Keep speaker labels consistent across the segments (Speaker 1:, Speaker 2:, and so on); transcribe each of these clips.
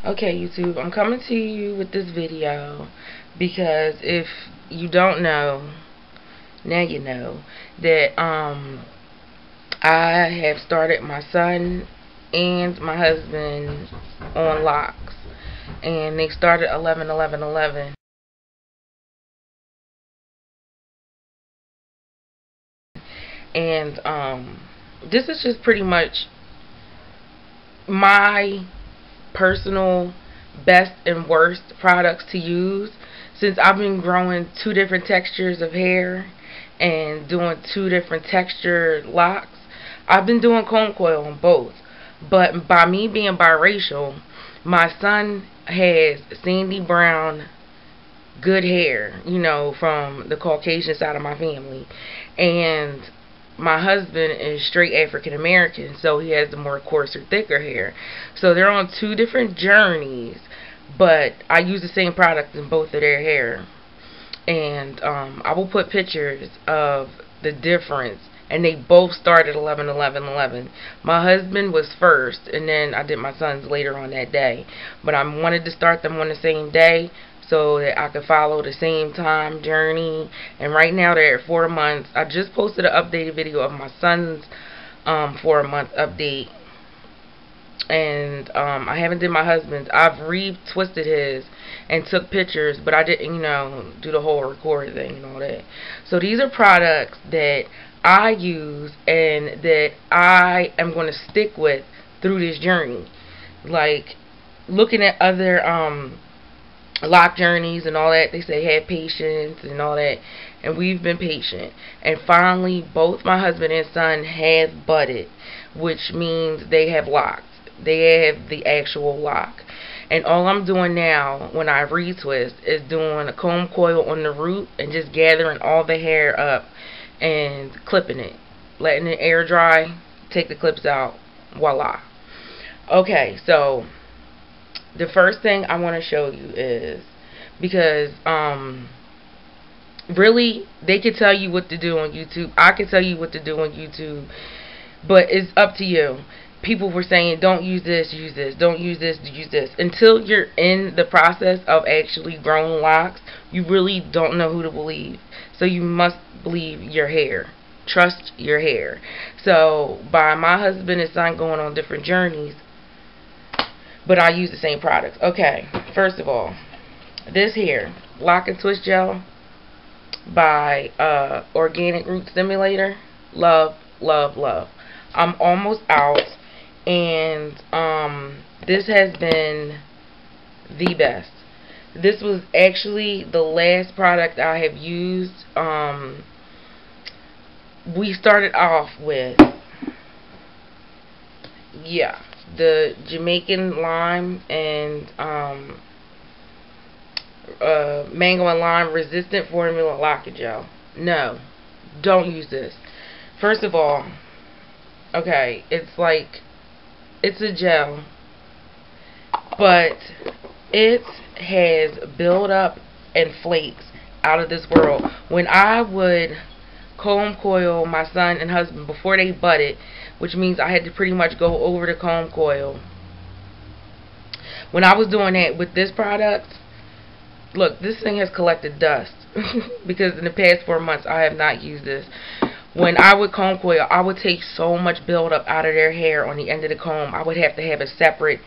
Speaker 1: Okay, YouTube, I'm coming to you with this video because if you don't know, now you know that I have started my son and my husband on locks, and they started 11-11-11. And this is just pretty much my personal best and worst products to use, since I've been growing two different textures of hair and doing two different texture locks. I've been doing comb coil on both, but by me being biracial, my son has sandy brown good hair, you know, from the Caucasian side of my family, and my husband is straight African American, so he has the more coarser, thicker hair. So they're on two different journeys, but I use the same product in both of their hair. And I will put pictures of the difference. And they both started 11-11-11. My husband was first, and then I did my son's later on that day. But I wanted to start them on the same day so that I could follow the same time journey. And right now they're at 4 months. I just posted an updated video of my son's 4-month update. And I haven't did my husband's. I've retwisted his and took pictures, but I didn't, you know, do the whole record thing and all that. So these are products that I use and that I am going to stick with through this journey. Like, looking at other lock journeys and all that, they say have patience and all that, and we've been patient. And finally, both my husband and son have budded, which means they have locks. They have the actual lock. And all I'm doing now when I retwist is doing a comb coil on the root and just gathering all the hair up and clipping it, letting it air dry, take the clips out, voila. Okay, so the first thing I want to show you is, because really, they could tell you what to do on YouTube. I could tell you what to do on YouTube, but it's up to you. People were saying, don't use this, use this, don't use this, use this. Until you're in the process of actually growing locks, you really don't know who to believe. So you must believe your hair. Trust your hair. So by my husband and son going on different journeys, but I use the same products. Okay, first of all, this here, Lock and Twist Gel by Organic Root Stimulator. Love, love, love. I'm almost out. And this has been the best. This was actually the last product I have used. We started off with, yeah, the Jamaican lime and mango and lime resistant formula lock gel. No, don't use this. First of all, okay, it's like, it's a gel, but it has build up and flakes out of this world. When I would comb coil my son and husband before they budded, which means I had to pretty much go over the comb coil. When I was doing that with this product, look, this thing has collected dust because in the past 4 months I have not used this. When I would comb coil, I would take so much buildup out of their hair on the end of the comb. I would have to have a separate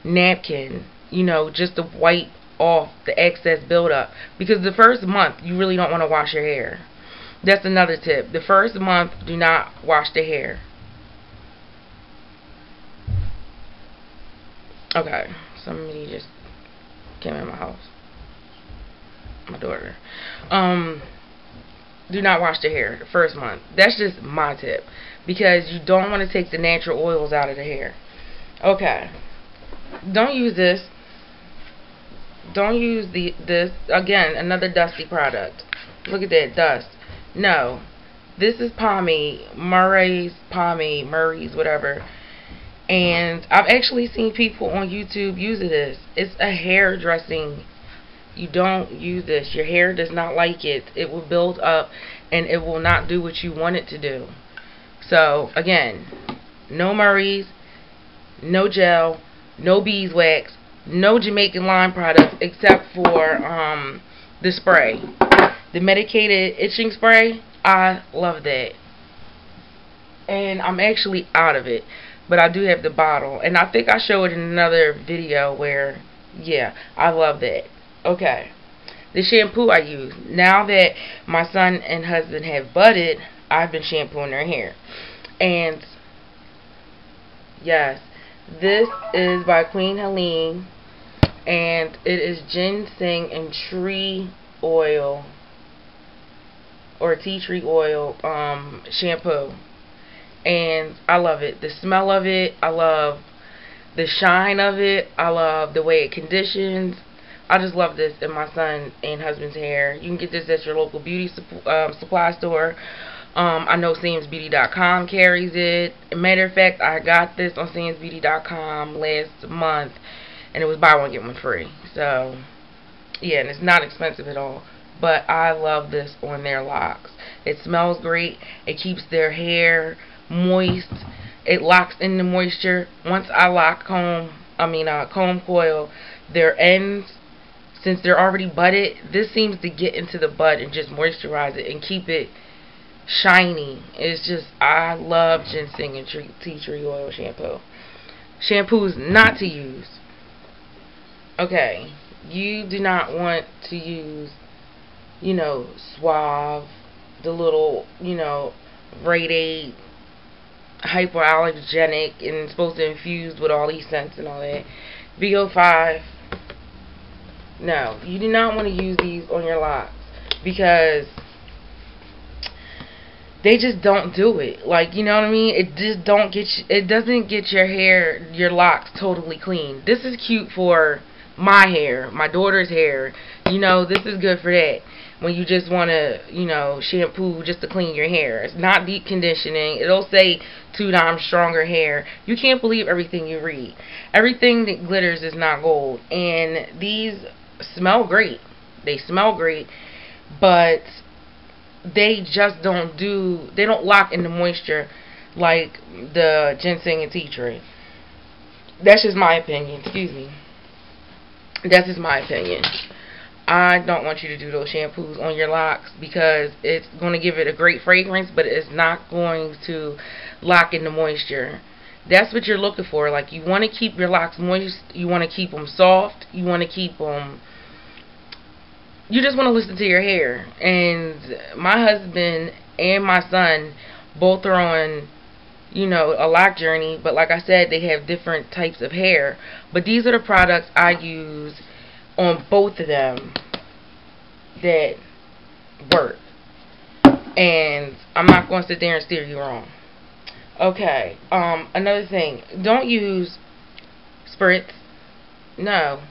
Speaker 1: napkin, you know, just to wipe off the excess buildup. Because the first month, you really don't want to wash your hair. That's another tip. The first month, do not wash the hair. Okay, somebody just came in my house. My daughter. Do not wash the hair the first month. That's just my tip, because you don't want to take the natural oils out of the hair. Okay, don't use this. Don't use this. Again, another dusty product. Look at that dust. No, this is pomade, Murray's, whatever. And I've actually seen people on YouTube use this. It's a hair dressing. You don't use this. Your hair does not like it. It will build up and it will not do what you want it to do. So, again, no Murray's, no gel, no beeswax, No Jamaican lime products except for the spray. The medicated itching spray. I love that. And I'm actually out of it. But I do have the bottle. And I think I showed in another video where, yeah, I love that. Okay. The shampoo I use. Now that my son and husband have budded, I've been shampooing their hair. And, yes, this is by Queen Helene. And it is ginseng and tree oil, or tea tree oil shampoo. And I love it. The smell of it. I love the shine of it. I love the way it conditions. I just love this in my son and husband's hair. You can get this at your local beauty supply store. I know samsbeauty.com carries it. Matter of fact, I got this on samsbeauty.com last month, and it was buy one get one free. So yeah, and it's not expensive at all. But I love this on their locks. It smells great. It keeps their hair moist. It locks in the moisture. Once I comb coil their ends, since they're already budded, this seems to get into the bud and just moisturize it and keep it shiny. It's just, I love ginseng and tea tree oil shampoo. Shampoos not to use. Okay, you do not want to use, Suave, the little, Rite Aid, hypoallergenic, and supposed to infuse with all these scents and all that. VO5. No, you do not want to use these on your locks because they just don't do it. Like, you know what I mean? It just doesn't get your locks totally clean. This is cute for my hair, my daughter's hair. This is good for that. When you just want to, shampoo just to clean your hair. It's not deep conditioning. It'll say 2 times stronger hair. You can't believe everything you read. Everything that glitters is not gold. And these smell great. They smell great. But they just don't lock in the moisture like the ginseng and tea tree. That's just my opinion. Excuse me. That's just my opinion. I don't want you to do those shampoos on your locks because it's going to give it a great fragrance, but it's not going to lock in the moisture. That's what you're looking for. Like, you want to keep your locks moist. You want to keep them soft. You want to keep them... You just want to listen to your hair. And my husband and my son both are on, a lock journey. But like I said, they have different types of hair. But these are the products I use on both of them that work. And I'm not going to sit there and steer you wrong. Okay, another thing. Don't use spritz. No,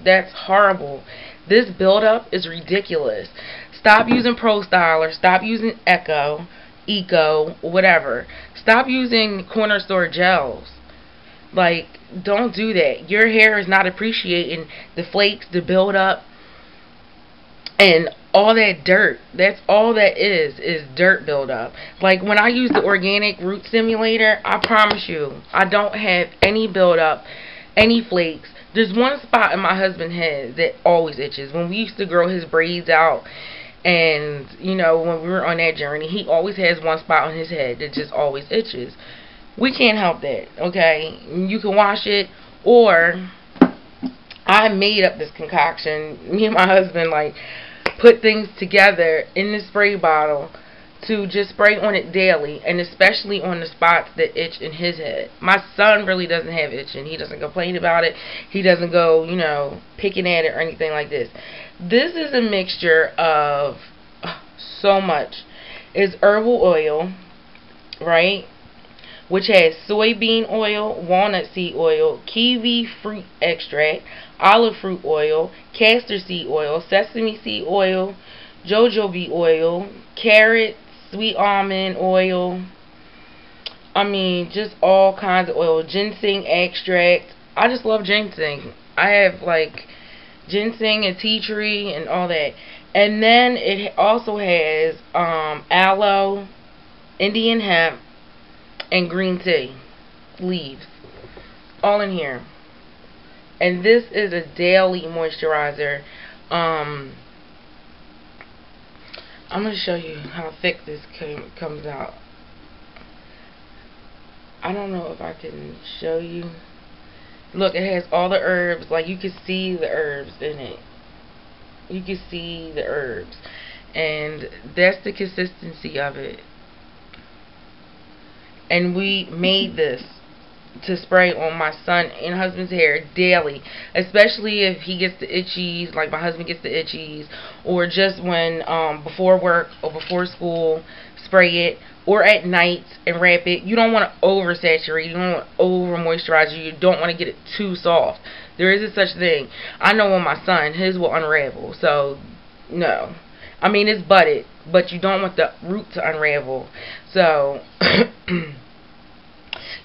Speaker 1: that's horrible. This buildup is ridiculous. Stop using Pro Styler. Stop using Eco, whatever. Stop using corner store gels. Like, don't do that. Your hair is not appreciating the flakes, the buildup, and all that dirt. That's all that is dirt buildup. Like, when I use the organic root stimulator, I promise you, I don't have any buildup, any flakes. There's one spot in my husband's head that always itches. When we used to grow his braids out, and, when we were on that journey, he always has one spot on his head that just always itches. We can't help that, okay? You can wash it, or I made up this concoction. Me and my husband, put things together in the spray bottle to just spray on it daily, and especially on the spots that itch in his head. My son really doesn't have itching. He doesn't complain about it. He doesn't go, picking at it or anything like this. This is a mixture of so much. It's herbal oil, right? Which has soybean oil, walnut seed oil, kiwi fruit extract, olive fruit oil, castor seed oil, sesame seed oil, jojoba oil, carrot, sweet almond oil. I mean, just all kinds of oil. Ginseng extract. I just love ginseng. I have, ginseng and tea tree and all that. And then it also has aloe, Indian hemp, and green tea leaves, all in here. And this is a daily moisturizer. I'm going to show you how thick this comes out. I don't know if I can show you. Look, it has all the herbs. Like, you can see the herbs in it. You can see the herbs. And that's the consistency of it. And we made this to spray on my son and husband's hair daily, especially if he gets the itchies, like my husband gets the itchies, or just when before work or before school, spray it, or at night and wrap it. You don't want to oversaturate, you don't want to over moisturize, you don't want to get it too soft. There isn't such thing. I know on my son, his will unravel, so no. I mean, it's budded, but you don't want the root to unravel. So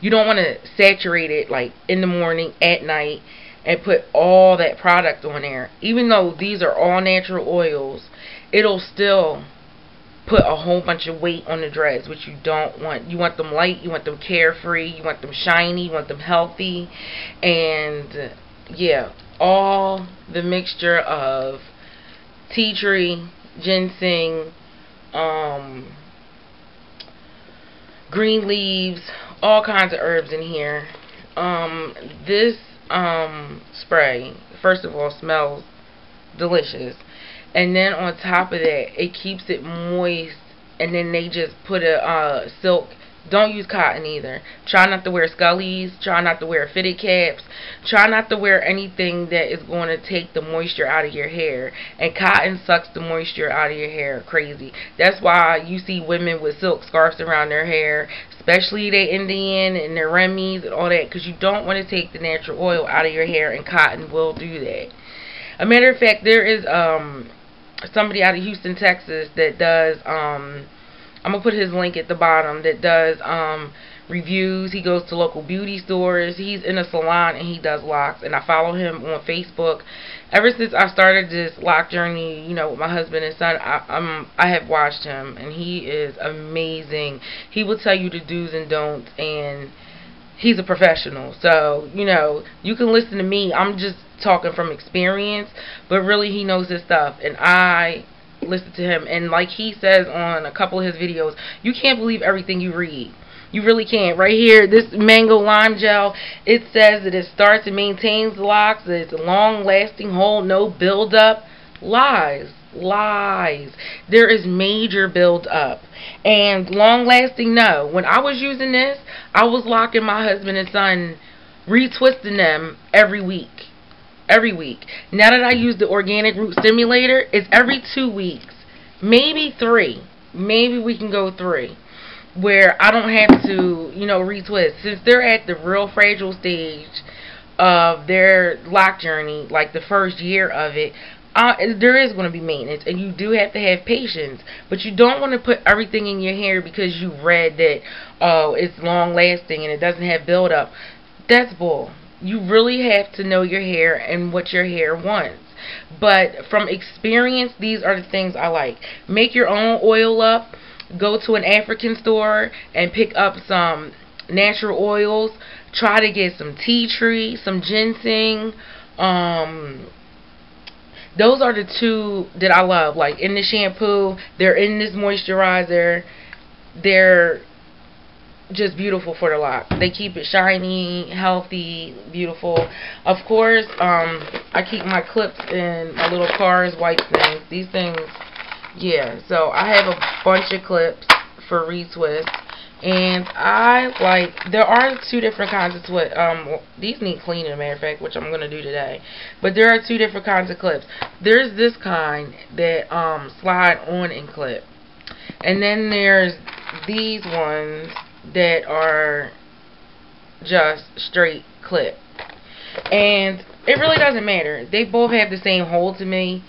Speaker 1: you don't want to saturate it like in the morning, at night, and put all that product on there. Even though these are all natural oils, it'll still put a whole bunch of weight on the dreads, which you don't want. You want them light, you want them carefree, you want them shiny, you want them healthy. And yeah, all the mixture of tea tree, ginseng, green leaves, all kinds of herbs in here. This spray, first of all, smells delicious, and then on top of that, it keeps it moist. And then they just put a silk. Don't use cotton either. Try not to wear scullies. Try not to wear fitted caps. Try not to wear anything that is going to take the moisture out of your hair. And cotton sucks the moisture out of your hair crazy. That's why you see women with silk scarves around their hair, especially their Indian and their Remis and all that, because you don't want to take the natural oil out of your hair, and cotton will do that. A matter of fact, there is somebody out of Houston, Texas that does I'm going to put his link at the bottom, that does reviews. He goes to local beauty stores. He's in a salon and he does locks, and I follow him on Facebook. Ever since I started this lock journey, you know, with my husband and son, I have watched him, and he is amazing. He will tell you the do's and don'ts, and he's a professional. So, you know, you can listen to me. I'm just talking from experience, but really he knows his stuff, and I listen to him. And like he says on a couple of his videos, you can't believe everything you read. You really can't. Right here, this mango lime gel, it says that it starts and maintains locks, that it's a long lasting hold, no build up. Lies. Lies. There is major build up. And long lasting, no. When I was using this, I was locking my husband and son, retwisting them every week. Every week. Now that I use the organic root stimulator, it's every 2 weeks. Maybe 3. Maybe we can go 3. Where I don't have to, you know, retwist. Since they're at the real fragile stage of their lock journey, like the first year of it, there is going to be maintenance, and you do have to have patience. But you don't want to put everything in your hair because you read that, oh, it's long lasting and it doesn't have buildup. That's bull. You really have to know your hair and what your hair wants. But from experience, these are the things I like. Make your own oil up. Go to an African store and pick up some natural oils. Try to get some tea tree, some ginseng. Those are the 2 that I love. Like in the shampoo, they're in this moisturizer. They're just beautiful for the lock. They keep it shiny, healthy, beautiful. Of course, I keep my clips in my little cars white things. These things, yeah. So I have a bunch of clips for retwist, and I like. There are 2 different kinds of twist. These need cleaning, matter of fact, which I'm gonna do today. But there are 2 different kinds of clips. There's this kind that slide on and clip, and then there's these ones that are just straight clip. And it really doesn't matter. They both have the same hold to me.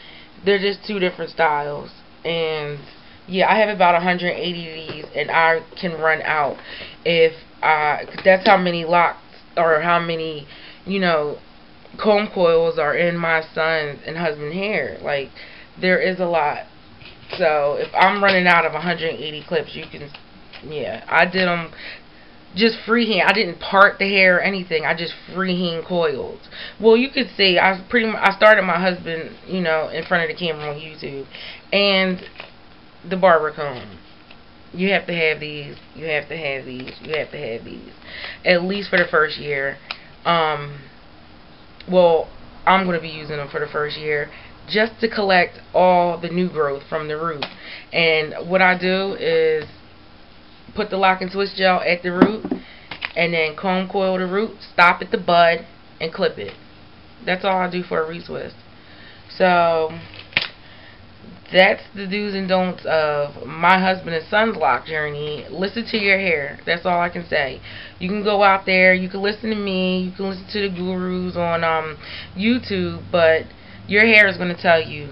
Speaker 1: They're just 2 different styles. And yeah, I have about 180 of these, and I can run out if that's how many locks, or how many, you know, comb coils are in my son's and husband's hair. Like, there is a lot. So if I'm running out of 180 clips, you can, yeah, I did them just freehand. I didn't part the hair or anything. I just freehand coiled. Well, you could see I started my husband, you know, in front of the camera on YouTube, and the barber comb. You have to have these. You have to have these. You have to have these. At least for the first year. Well, I'm going to be using them for the first year just to collect all the new growth from the root. And what I do is put the lock and twist gel at the root and then comb coil the root, stop at the bud, and clip it. That's all I do for a retwist. So that's the do's and don'ts of my husband and son's lock journey. Listen to your hair. That's all I can say. You can go out there, you can listen to me, you can listen to the gurus on YouTube, but your hair is going to tell you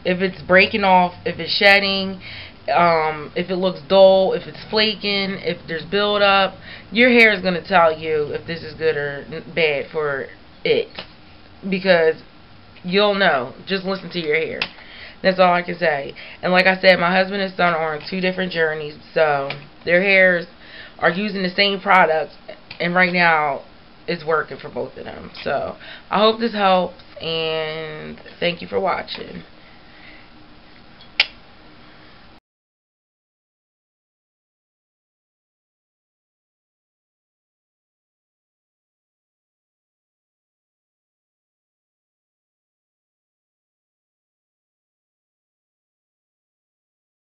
Speaker 1: if it's breaking off, if it's shedding, if it looks dull, if it's flaking, if there's buildup. Your hair is going to tell you if this is good or bad for it, because you'll know. Just listen to your hair. That's all I can say. And like I said, my husband and son are on 2 different journeys, so their hairs are using the same product, and right now it's working for both of them. So I hope this helps, and thank you for watching.